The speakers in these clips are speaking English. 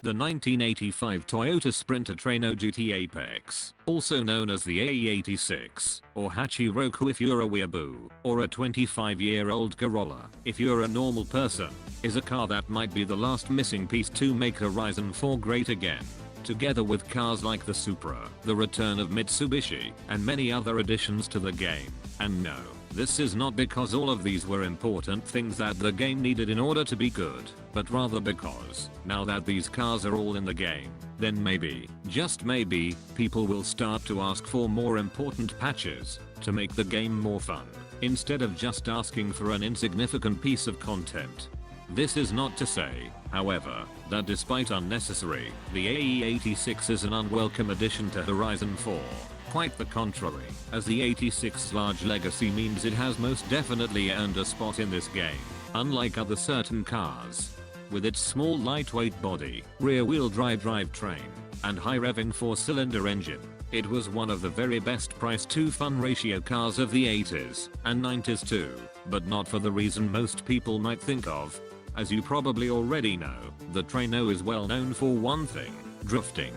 The 1985 Toyota Sprinter Trueno GT Apex, also known as the AE86, or Hachiroku if you're a weeaboo, or a 25-year-old Corolla if you're a normal person, is a car that might be the last missing piece to make Horizon 4 great again. Together with cars like the Supra, the return of Mitsubishi, and many other additions to the game. And no, this is not because all of these were important things that the game needed in order to be good, but rather because, now that these cars are all in the game, then maybe, just maybe, people will start to ask for more important patches to make the game more fun, instead of just asking for an insignificant piece of content. This is not to say, however, that despite unnecessary, the AE86 is an unwelcome addition to Horizon 4. Quite the contrary, as the 86's large legacy means it has most definitely earned a spot in this game, unlike other certain cars. With its small lightweight body, rear-wheel drive drivetrain, and high-revving 4-cylinder engine, it was one of the very best price-to-fun ratio cars of the 80s and 90s too, but not for the reason most people might think of. As you probably already know, the Trueno is well known for one thing: drifting.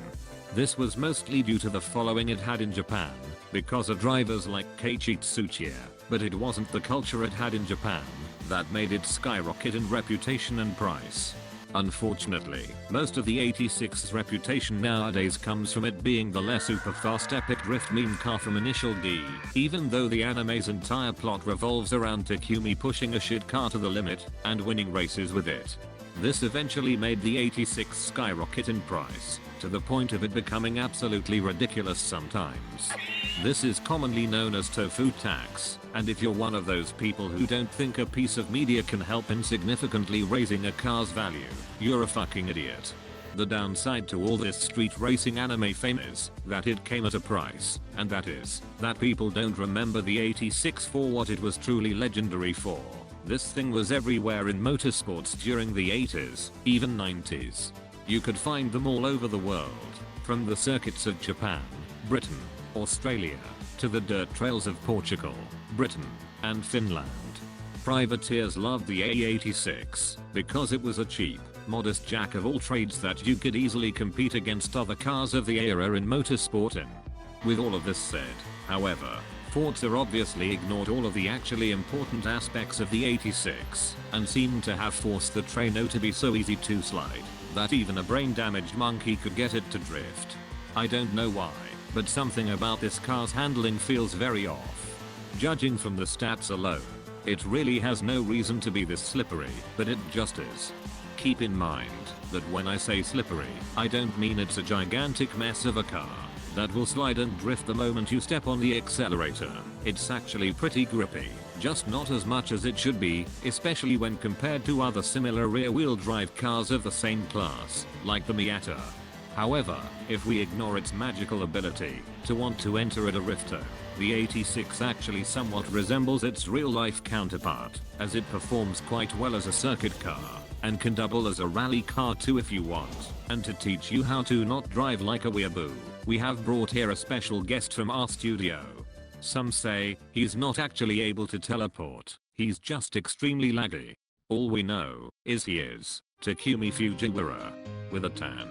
This was mostly due to the following it had in Japan, because of drivers like Keiichi Tsuchiya, but it wasn't the culture it had in Japan that made it skyrocket in reputation and price. Unfortunately, most of the 86's reputation nowadays comes from it being the less super fast epic drift meme car from Initial D, even though the anime's entire plot revolves around Takumi pushing a shit car to the limit and winning races with it. This eventually made the 86 skyrocket in price, to the point of it becoming absolutely ridiculous sometimes. This is commonly known as tofu tax, and if you're one of those people who don't think a piece of media can help in significantly raising a car's value, you're a fucking idiot. The downside to all this street racing anime fame is that it came at a price, and that is that people don't remember the 86 for what it was truly legendary for. This thing was everywhere in motorsports during the 80s, even 90s. You could find them all over the world, from the circuits of Japan, Britain, Australia, to the dirt trails of Portugal, Britain, and Finland. Privateers loved the AE86 because it was a cheap, modest jack of all trades that you could easily compete against other cars of the era in motorsport in. With all of this said, however, Forza obviously ignored all of the actually important aspects of the 86 and seemed to have forced the Trueno to be so easy to slide that even a brain-damaged monkey could get it to drift. I don't know why, but something about this car's handling feels very off. Judging from the stats alone, it really has no reason to be this slippery, but it just is. Keep in mind that when I say slippery, I don't mean it's a gigantic mess of a car that will slide and drift the moment you step on the accelerator. It's actually pretty grippy, just not as much as it should be, especially when compared to other similar rear-wheel drive cars of the same class, like the Miata. However, if we ignore its magical ability to want to enter a drifter, the 86 actually somewhat resembles its real-life counterpart, as it performs quite well as a circuit car, and can double as a rally car too if you want. And to teach you how to not drive like a weeaboo, we have brought here a special guest from our studio. Some say he's not actually able to teleport, he's just extremely laggy. All we know is he is Takumi Fujiwara with a tan.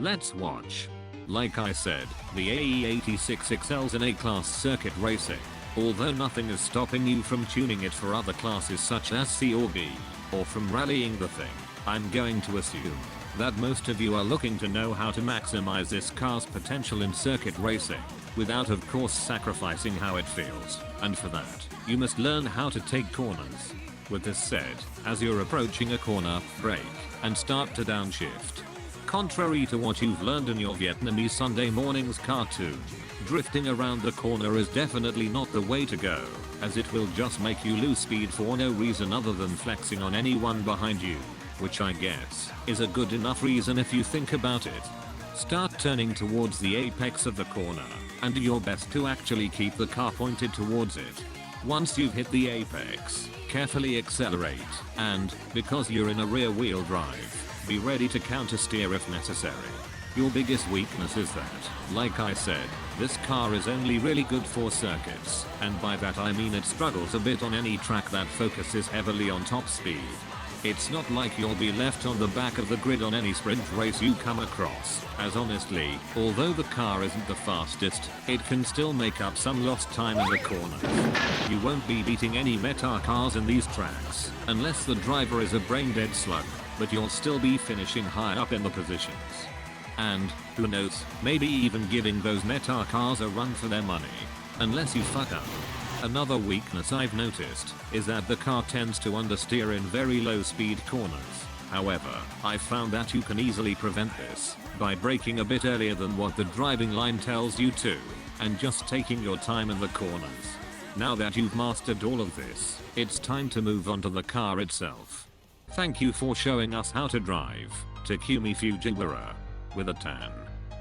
Let's watch. Like I said, the AE86 excels in A-class circuit racing, although nothing is stopping you from tuning it for other classes such as C or B, or from rallying the thing. I'm going to assume that most of you are looking to know how to maximize this car's potential in circuit racing, without of course sacrificing how it feels, and for that, you must learn how to take corners. With this said, as you're approaching a corner, brake, and start to downshift. Contrary to what you've learned in your Vietnamese Sunday morning's cartoon, drifting around the corner is definitely not the way to go, as it will just make you lose speed for no reason other than flexing on anyone behind you, which I guess is a good enough reason if you think about it. Start turning towards the apex of the corner, and do your best to actually keep the car pointed towards it. Once you've hit the apex, carefully accelerate, and, because you're in a rear-wheel drive, be ready to counter-steer if necessary. Your biggest weakness is that, like I said, this car is only really good for circuits, and by that I mean it struggles a bit on any track that focuses heavily on top speed. It's not like you'll be left on the back of the grid on any sprint race you come across, as honestly, although the car isn't the fastest, it can still make up some lost time in the corners. You won't be beating any meta cars in these tracks, unless the driver is a brain-dead slug, but you'll still be finishing high up in the positions. And, who knows, maybe even giving those meta cars a run for their money. Unless you fuck up. Another weakness I've noticed is that the car tends to understeer in very low speed corners. However, I've found that you can easily prevent this by braking a bit earlier than what the driving line tells you to, and just taking your time in the corners. Now that you've mastered all of this, it's time to move on to the car itself. Thank you for showing us how to drive Takumi Fujiwara with a tan.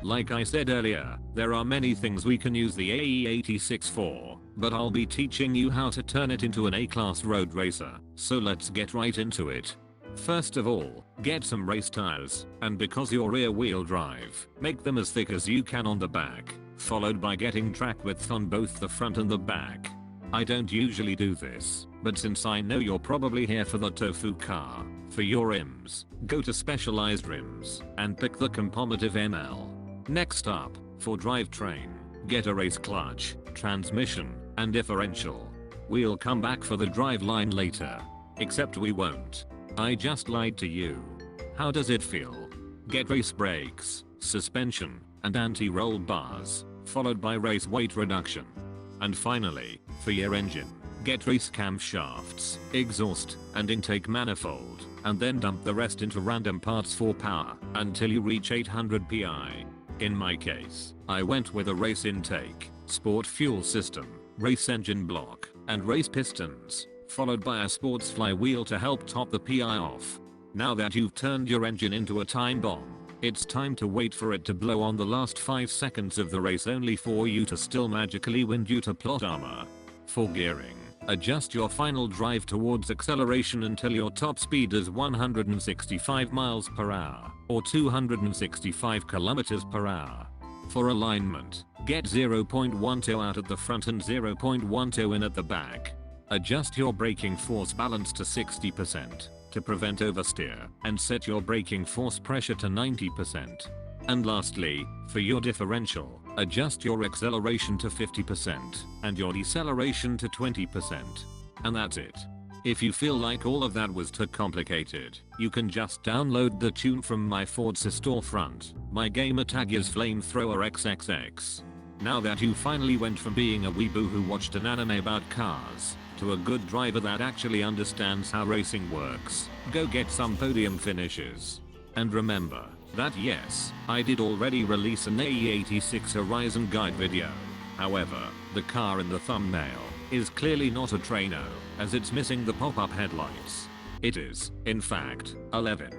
Like I said earlier, there are many things we can use the AE86 for, but I'll be teaching you how to turn it into an A-class road racer, so let's get right into it. First of all, get some race tires, and because you're rear wheel drive, make them as thick as you can on the back, followed by getting track width on both the front and the back. I don't usually do this, but since I know you're probably here for the tofu car, for your rims, go to specialized rims, and pick the compomative ML. Next up, for drivetrain, get a race clutch, transmission, and differential. We'll come back for the driveline later. Except we won't. I just lied to you. How does it feel? Get race brakes, suspension, and anti-roll bars, followed by race weight reduction. And finally, for your engine, get race camshafts, exhaust, and intake manifold, and then dump the rest into random parts for power until you reach 800 PI. In my case, I went with a race intake, sport fuel system, race engine block, and race pistons, followed by a sports flywheel to help top the PI off. Now that you've turned your engine into a time bomb, it's time to wait for it to blow on the last 5 seconds of the race only for you to still magically win due to plot armor. For gearing, adjust your final drive towards acceleration until your top speed is 165 miles per hour, or 265 kilometers per hour. For alignment, get 0.12 out at the front and 0.12 in at the back. Adjust your braking force balance to 60% to prevent oversteer, and set your braking force pressure to 90%. And lastly, for your differential, adjust your acceleration to 50% and your deceleration to 20%. And that's it. If you feel like all of that was too complicated, you can just download the tune from my Forza storefront. My gamer tag is Flamethrower XXX. Now that you finally went from being a weeboo who watched an anime about cars, to a good driver that actually understands how racing works, go get some podium finishes. And remember that yes, I did already release an AE86 Horizon guide video. However, the car in the thumbnail is clearly not a Trueno, as it's missing the pop-up headlights. It is, in fact, 11.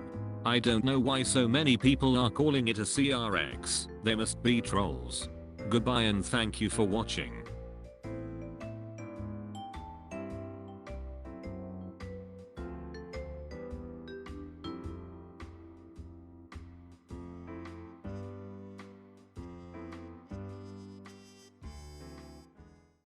I don't know why so many people are calling it a CRX, they must be trolls. Goodbye and thank you for watching.